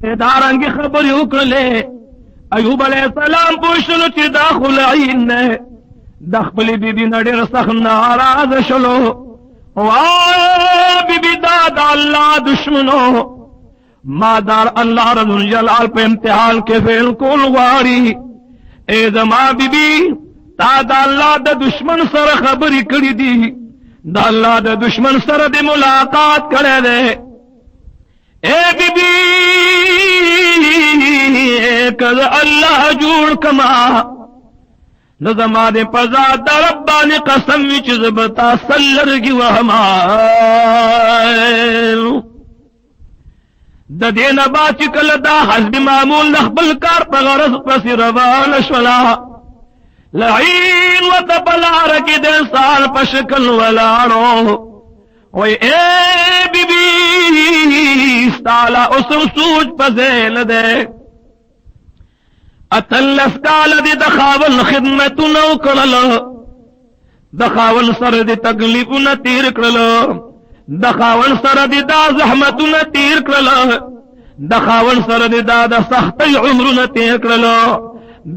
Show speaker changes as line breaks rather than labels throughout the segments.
دارنگی خبر اکڑلے ایوب علیہ السلام پوشلو چی داخل عین نے دخبلی بی بی نڈیر سخ ناراض شلو بی بی دادا اللہ دشمنو مادار اللہ رب الجلال پہ امتحان کے فیل کول غاری اے زما بی بی تا دا اللہ دا دشمن سر خبری کری دی دا اللہ دا دشمن سر دی ملاقات کرے دے اے بی بی کد اللہ جوڑ کما نظما دے پزا دا ربانی قسم وچ زبتا سلرگی وہما دا دین باچ کل دا حسب معمول نخبل کار پا غرص پسی روان شولا لعین و تبلار کی دے سال پشکل ولارو وی اے بی بی ستالا اسم سوچ پزیل دے اتلس کال دی دخاول خدمت نو کرل دخاول سر دی تکلیف نا تیر کرل دخاول سر دی دا زحمت نا تیر کرل دخاول سر دی دا سخت عمر نا تیر کرل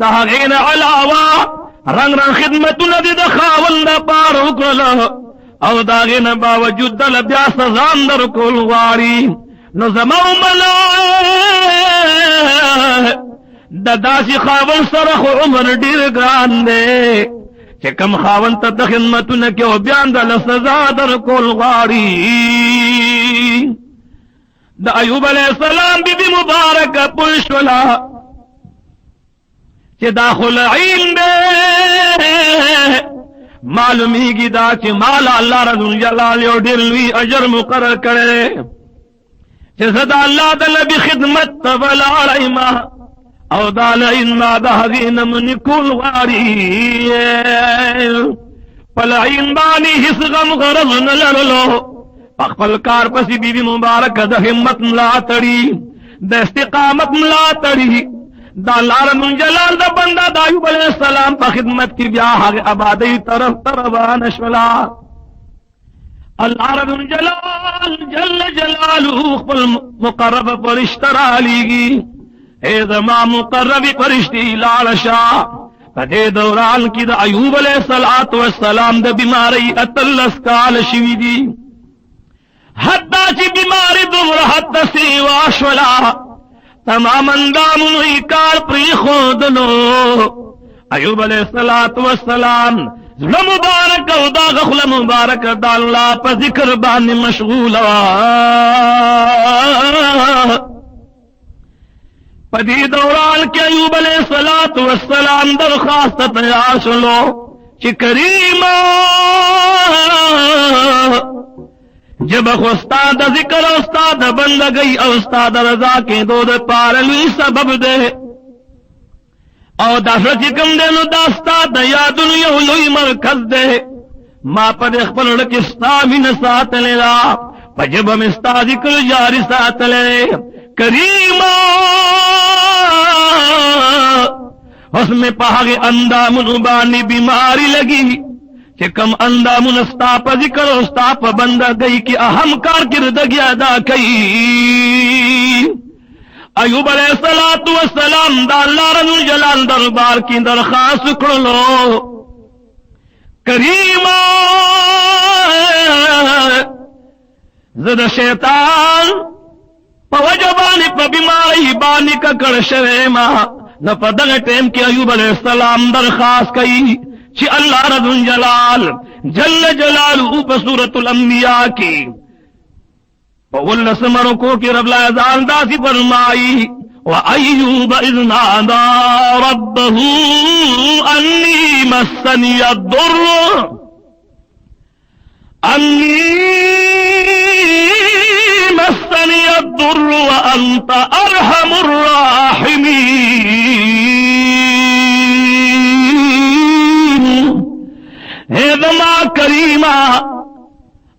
دا غین علاوہ رنگ رنگ خدمت نا دی دخاول نا پارو کرل او دا غین باوجود دل بیا سزان در کول غاری نو زمو ملا دا داسی خاون سرخ عمر دیر گران دے چه کم خاون تا دا خدمتو نکیو بیان دا لسزا در کول غاری دا ایوب علیہ السلام بی بی مبارک پوشولا چه داخل عین دے معلومی گی دا چه مالا اللہ رضو جلالیو دلوی اجر مقرر کرے چه صدا اللہ دل بی خدمت تبلا علیما او دال اینا دا حقین من کل غاری پلعین بانی حس غم غرض نلرلو پخپل کار پسی بی بی مبارک دا حمت ملا تڑی دا استقامت ملا تڑی دا اللہ رب جلال دا بندہ دا ایوب علیہ السلام پا خدمت کی بیا حق عبادی طرف طرفان شولا اللہ رب جلال جل جلالو خپل مقرب پرشترا لیگی اے زما مقربی فرشتی لالشا پدے دوران کی دا ایوب علیہ السلام دا بیماری اتلس کال شوی دی حتی چی بیماری دور حتی سیوا شولا تمام اندامنو کار پری خودنو ایوب علیہ السلام ظلم مبارک او دا غخل مبارک دا اللہ پا ذکر بانی مشغولا پدی دوران کے ایوب علیہ السلام درخواست تیار سنو چی کریما جب استاد ذکر استاد بندگی او استاد رضا کے دود پارلوی سبب دے او داشت چکم دے نو داستاد یادن یولوی مرکز دے ما پد اخبر لکستا من سات لیلا پجب ہم استا ذکر جاری سات لے کریما اس میں پہاگے اندامن بانی بیماری لگی کہ کم اندامن استا پا ذکر استا پا بندہ گئی کہ اہم کار کردگی ادا کئی ایوب علیہ السلام دا اللہ رب جلال دربار کی درخواست کرلو کریما زد شیطان پا وجبانی پا بیماری بانی کا کرشوے ماں نہ پدغ ٹیم کی ایوب علیہ السلام درخواست کئی چی اللہ رب جلال جل جلالہ پا سورة الانبیاء کی وَغُلَّ سمرکو کی رب لازال داسی فرمائی وَأَيُّوبَ إِذْ نَادَى رَبَّهُ أَنِّي مَسَّنِيَ الضُّرُّ وَأَنْتَ أَرْحَمُ الرَّاحِمِينَ اے دما کریمہ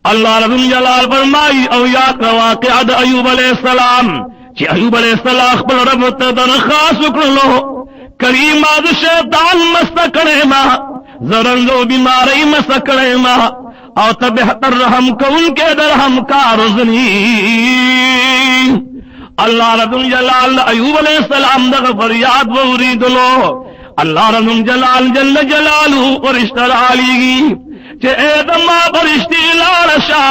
اللہ رب جلال فرمائی او یاد واقعہ دا ایوب علیہ السلام چی ایوب علیہ السلام اخبر رب تدرخواست کرلو کریمہ دا شیطان مستکڑے ما زرنگو بیماری مستکڑے ما او تبہتر رحم کون کے در ہم کارزنی اللہ رب الجلال ایوب علیہ السلام دغ فریاد ووریدلو اللہ رب الجلال جل جلالہ فرشتہ رالیگی چے اے زما فرشتی لارشا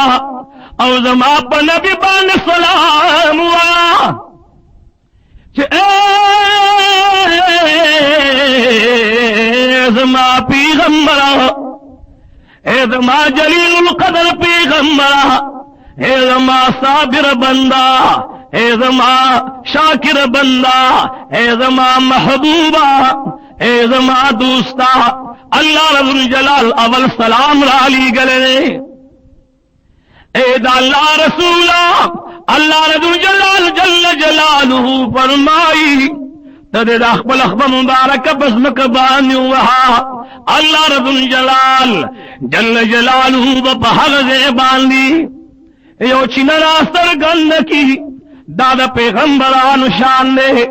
او زما پا نبی بان سلام وا چے اے زما پیغمبرہ اے زما جلیل القدر پیغمبرہ اے زما صابر بندہ اے زما شاکر بندہ اے زما محبوبہ اے زما دوستا اللہ رب الجلال اول سلام رالی گلے اے دا اللہ رسولا اللہ رب الجلال جل جلالہ فرمائی تدے دا اخبل اخبر مبارک بزمک بانی وہا اللہ رب الجلال جل جلالہ بپہغزے باندی یو چنرا سرگن کی دادا پیغمبران شان دے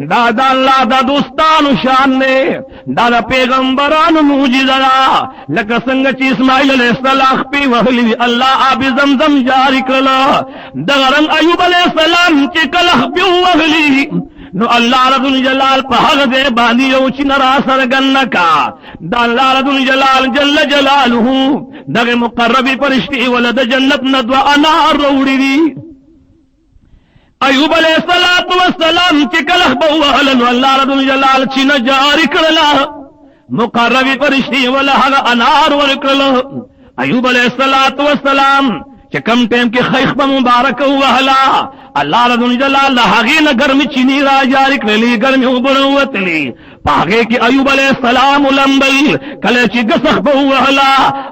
دادا اللہ دا دوستان شان دے دادا پیغمبران موجزرا لکا سنگ چی اسماعیل علیہ السلام پی وحلی اللہ آب زمزم جاری کرلا دغرن ایوب علیہ السلام چی کلخ پی وحلی نو اللہ رب الجلال پہغ دے باندی یوچی نرا سرگن کا دا اللہ رب الجلال جل جلالہ دغ مقربی پرشتی ولد جنت ندو انار روڑی دی ایوب علیہ السلام چی کلخ بوہلن اللہ رب الجلال چی نجاری کرلا مقربی پرشتی ولہغ انار ورکرلا ایوب علیہ السلام چی کم ٹیم کی خیخ مبارک وحلا اللہ رب الجلال لہغین گرمی چینی را جاری کرلی گرمی بروت لی پاگے کی ایوب علیہ السلام لمبل کلے چی گسخ بوہلا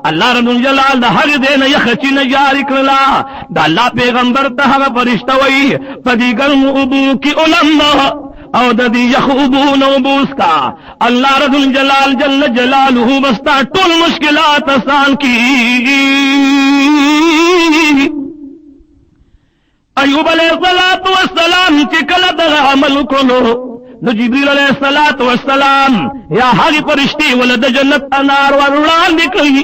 اللہ رب الجلال لہغ دین یخ چین جاری کرلا دا اللہ پیغمبر تہغ فرشتوئی پدی گرم ابو کی علمہ او دا دی یخ ابو نوبوس کا اللہ رب الجلال جل جلالہ بستا ٹول مشکلات آسان کی ایوب علیہ السلام چی کل در عمل کرلو نو جبریل علیہ السلام یا حالی پرشتی ولد جنت انار ورلان نکلی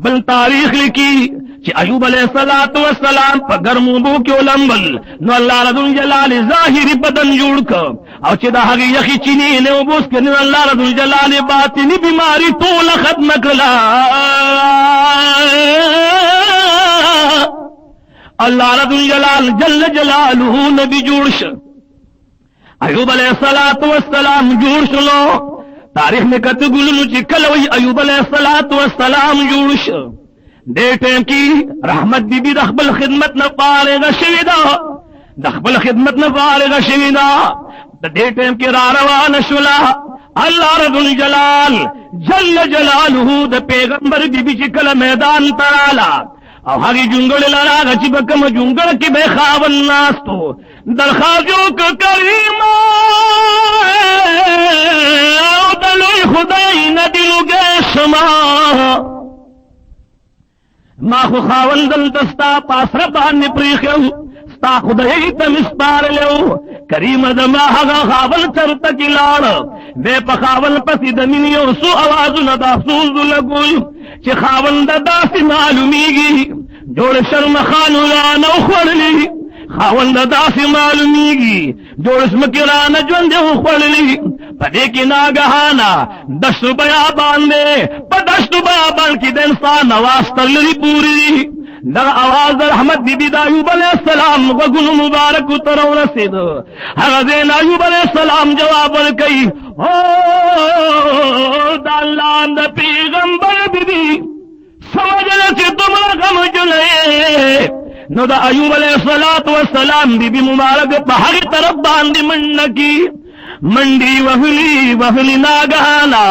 بل تاریخ لکی چی ایوب علیہ السلام پا گرمو بو کی علمبل نو اللہ رب الجلال ظاہری بدن جوڑ کر او چی دا حقی یخی چینی نو بوس کے نو اللہ رب الجلال باطنی بیماری طول ختم کلا اللہ رب الجلال جل جلالہ نبی جوڑش ایوب علیہ السلام جوڑش لو تاریخ میں کت گلنو چی کلوی ایوب علیہ السلام جوڑش دے ٹیم کی رحمت بی بی دخبل خدمت نہ پارے گا شویدہ دخبل خدمت نہ پارے گا شویدہ دے ٹیم کی راروان شلا اللہ رب الجلال جل جلالہ دا پیغمبر بی بی چکل میدان ترالا او ہری جنگل لڑا چی بکم جنگل کی بے خاون ناستو درخواجو کا کریمہ او دلوی خدای ندلو گے شما ما خو خاون دل دستا پاس ربان پریخیو ستا خدای تم اسپار لیو کریم دما حقا خاون چرتا کی لار بے پا خاون پسی دمینیو سو آوازو ندا افسوز لگوی چی خاون دا سی معلومیگی جوڑ شرم خانو لانو خوڑلی خاون دا سی معلومیگی جوڑ اسمکران جوندے خوڑلی پدے کی ناگہانا دشت بیابان دے پا دشت بیابان کی دنسان آواز تلری پوری دا آواز رحمت بی بی دا ایوب علیہ السلام وگن مبارک ترو رسید حضین ایوب علیہ السلام جواب ورکی دا اللہ دا پیغمبر بی بی سمجھنا چی تمہا غم جلے نو دا ایوب علیہ السلام بی بی مبارک پہاگی طرف باندی منکی منڈی وحلی ناگہانا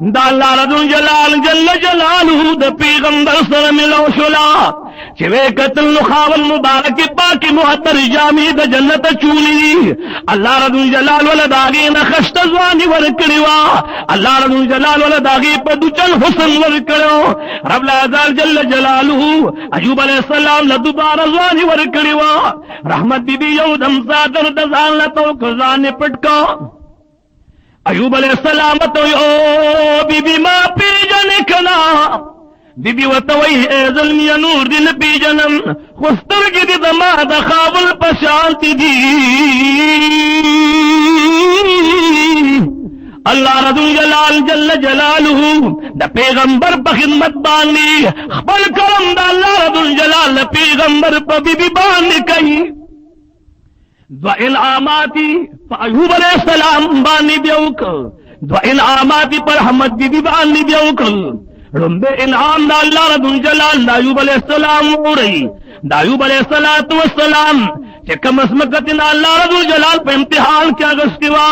دا اللہ رب الجلال جل جلالہ دا پیغمبر سر ملو شلا چوے قتل نخاول مبارک پاکی محتر جامی دا جنت چولی اللہ رب الجلال ولداغی نخشت زوانی ورکڑیوا اللہ رب الجلال ولداغی پا دوچن حسن ورکڑیو رب العزال جل جلالہ ایوب علیہ السلام لدوبار زوانی ورکڑیوا رحمت بی بی یو دم سادر دزان لتو کزان پٹکا ایوب علیہ السلام تو او بی بی ما پی جن کنا بی بی وتوی اے ظلم یا نور دل پی جنم خسترګې دې زما د خاول په شانتې دي اللہ رب الجلال جل جلالہ دا پیغمبر پا خدمت بانی خبر کرم دا اللہ رب الجلال دا پیغمبر پا بی بی بانی کئی دو انعاماتی پا ایوب علیہ السلام بانی بیوکل دو انعاماتی پر حمد بی بی بانی بیوکل رنبے انعام دا اللہ رب الجلال دا ایوب علیہ السلام ہو رہی دا ایوب علیہ السلام چکم اسمکتنا اللہ رب الجلال پہ امتحان کیا گستوا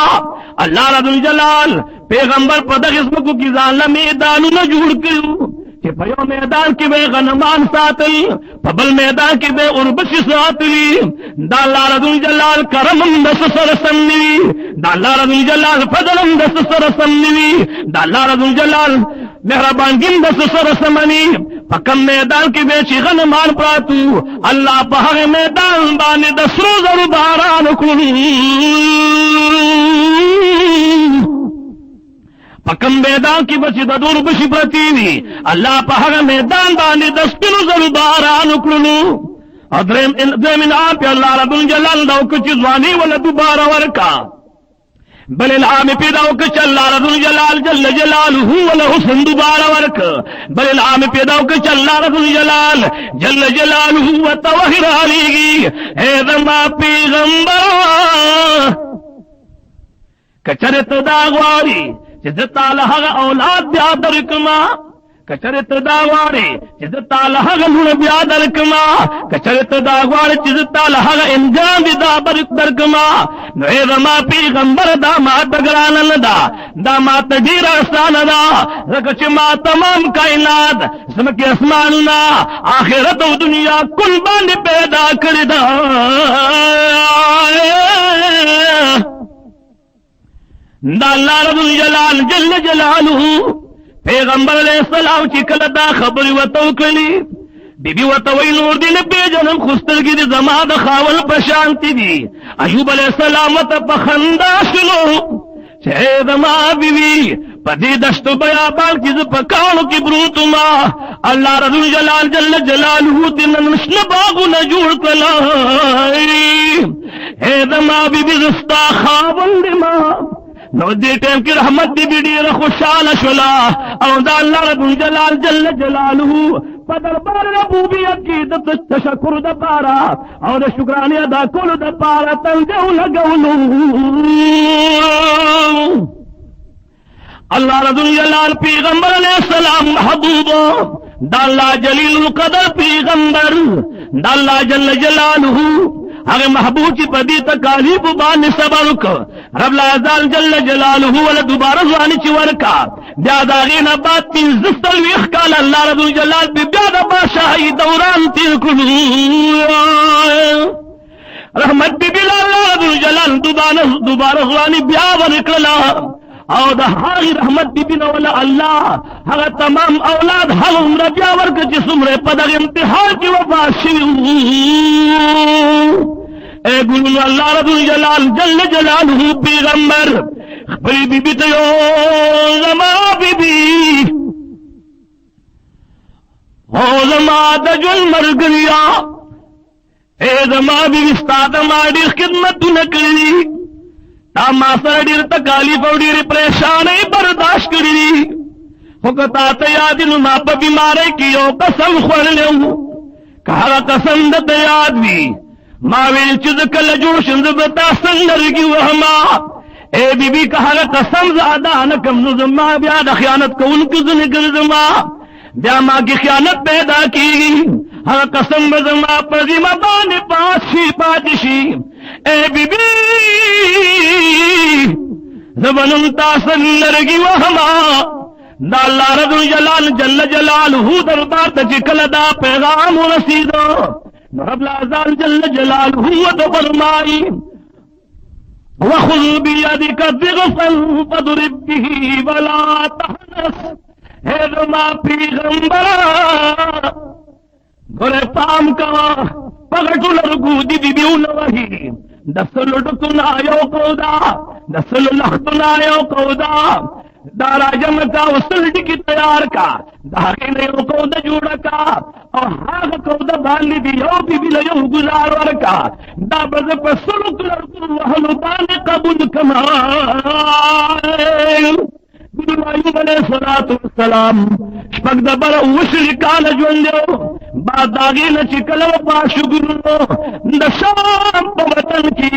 اللہ رب الجلال پیغمبر پہ دا اسمکو کی زانلہ میدانو نہ جوڑ کرو کہ پیو میدان کی بے غنمان ساتل پبل میدان کی بے اربش ساتلی دا اللہ رب الجلال کرمم دس سرسنوی دا اللہ رب الجلال فضلم دس سرسنوی دا اللہ رب الجلال مہربان گن دس سرسمنی پکم میدان کی بے چی غنمان پراتو اللہ پہر میدان بانے دس روز باران کنی پکم میدان کی بچی دور بشی پرتیوی اللہ پہر میدان بانے دس روز باران کنو ادرم انعام پہ اللہ رب الجلال دو کچھ زوانی والا دوبارہ ورکا بل العام پیدا کچھ اللہ رب الجلال جل جلالہ والا حسن دوبارہ ورک بل العام پیدا کچھ اللہ رب الجلال جل جلالہ وتوہر علیگی اے زما پیغمبر کچرت داغواری جزتا لہا اولاد بیادر کما کچرت داغواری جزتا لہا لون بیادر کما کچرت داغواری جزتا لہا انجام دا برکتر کما نو اے زما پیغمبر دا ما تگران لدا دا ما تدیر آسان دا رکچ ما تمام کائنات سمکی اسماننا آخرت و دنیا کل باندې پیدا کردا دا اللہ رب الجلال جل جلالہ پیغمبر علیہ السلام چی کل دا خبری وطو کلی بی بی وطوی نور دی نبی جنم خسترگی دی زمان دا خاول پشانتی دی ایوب علیہ السلام وطا پخندا شلو چھے زمان بی بی پدی دشت بیابان کی زپکانو کی بروتو ما اللہ رب الجلال جل جلالہ تین نشن باغو نجوڑ کلائی اے زمان بی بی زستا خاول دی ما نو دی ٹیم کی رحمت دی بیڈیر خوشحال شلا او دا اللہ رب الجلال جل جلالہ پدر بار ربوبیت کی تشکر دا پارا او دا شکرانی ادا کول دا پارا تنجو لگولو اللہ رب الجلال پیغمبر علیہ السلام محبوب دا اللہ جلیل القدر پیغمبر دا اللہ جل جلالہ اگر محبوب چی پدی تکالیب بانی صبرک رب العزال جل جلالہ والا دوبارہ زوانی چی ورکا بیاد آغین بات تین زفتلویخ کال اللہ رب الجلال بی بیاد باشاہی دوران تین کنو رحمت بی بلا اللہ رب الجلال دوبارہ زوانی بیا ورکلا او دا حاغی رحمت بی بنا والا اللہ حقا تمام اولاد حق عمر بیا ورک چی سمرے پدر امتحان کی وفاشی اے گلو اللہ رب الجلال جل جلالہ پیغمبر خبری بی بی تیو زما بی بی او زما دجل مرگریا اے زما بی بی استاد ماڑی خدمت نکلی تا ما سر دیر تکالیف او دیر پریشانی برداشت کری فکتا تیادی ما پا بیمارے کیو قسم خور لیو کہا قسم دت یاد بھی ماویل چیز کل جوشن زبتا سنگرگی وہما اے بی بی کہا قسم زیادہ نکم نظمہ بیاد خیانت کو ان کی ذنگر زما بیا ماں کی خیانت پیدا کی ہر قسم بزما پزیمہ بانے پاشی پادشی اے بی بی زبنم تاسن لرگی وہما دا اللہ رب الجلال جل جلالہ دربار تجکل دا پیغام رسیدو رب العزال جل جلالہ فرمائی وخذ بیدک ضغثا فاضرب به ولا تحنث اے زما پیغمبرا گرے پام کا پگٹو لرگو دی بیو نوہی دسل ڈکنا یو کودا دسل لختنا یو کودا دا راجم کا وصل ډکی تیار کا دا کې نه یو کو د جوړ کا او هغه کو د باندې دی یو بي بي له یو گزار ورکا دا بز په سلو کلر وهلو باندې قبول کما ګورو ایوب علیه السلام شپږ دبر وشل کال ژوندو بعد داغې نه چې کله پاشو ګورو د شام په وطن کې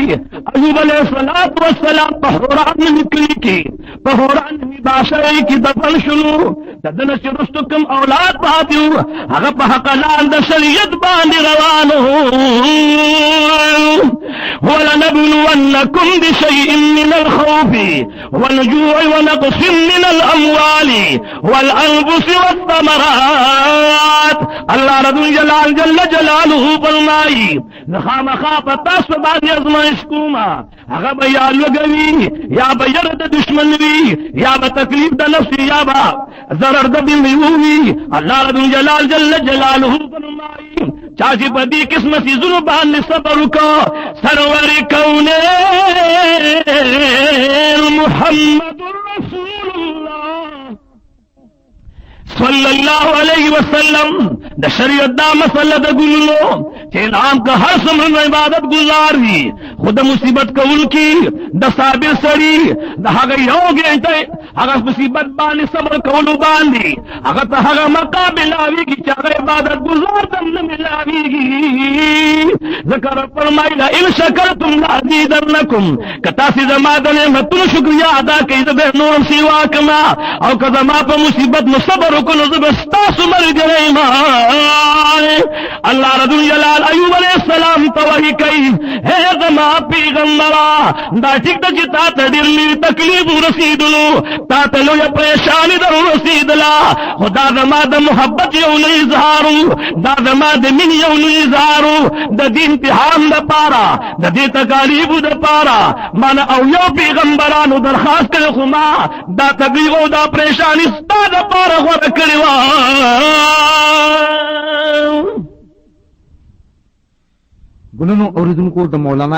ایوب علیه السلام په حوران نکلی کې په حوران باشای کې دفن شلو دنه چې رستو کوم اولاد پاتې هغه په حق لان د شریعت باندې روانو ولنبلونكم بشيء من الخوف والجوع ونقص من الأموال والأنفس والثمرات الله رب جلال جل جلاله فرمایي خامخا پتا سو باندې ازمایش کوما هغه به یا لګوي یا به ير د دشمن وي یا به تکلیف د نفس یا به ضرر د بل وي الله رب جلال جل جلاله فرمایي چا چې په دې قسمه سي زړه باندې صبر وکړه سرور کونه محمد رسول الله صلی الله علیه وسلم د شریعت دا مسله د ګلو چې نام کا هر سمن عبادت گزار وي خود مصیبت کول کی د صابر سړي د هغه یو ګنټه هغه مصیبت باندې صبر کول باندې هغه ته هغه مقابل اویږي چې هغه عبادت گزار تم نه ملاويږي ذکر فرمایلا ان شکرتم لازیدنکم کتا سي زما د نعمتونو شکریا ادا کړئ د نور سیوا کما او کله ما په مصیبت نو صبر وکړو زبستاسو مرګري ما الله رب جلال ایوب علیہ السلام توحی کوي اے زما پیغمبرا دا ټیک د چې تا ته ډېر لوی تکلیف ورسېدلو تا ته لویه پریشاني در ورسېدله خدا زما د محبت یو لوی اظهارو دا زما د مینې یو لوی اظهارو د دې امتحان دپاره د دې تکالیفو دپاره مانه او یو پیغمبرانو درخواست کړی خو ما دا تکلیف او دا پریشاني ستا دپاره غوره کړې وه
ګلونو اوریدونکو د مولانا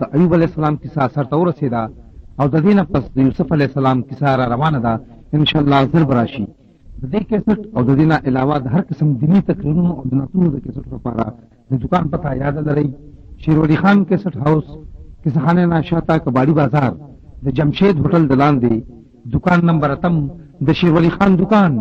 د ایوب علیه السلام کیسه سر ته ورسېده او د دې نه پس د یوسف علیه السلام کیسه را روانه ده ان شاء الله زر براشي د دې کیسټ او د دې نه علاوه د هر قسم دینی تقریرونو او د نعتونو د کیسټ لپاره د دکان پته یاد لرئ شیر ولی خان کیسټ هاوس کیسه خانه ناشاتا کباړی بازار د جمشید هوټل د لاندې دکان نمبر اتم د شیر ولی خان دکان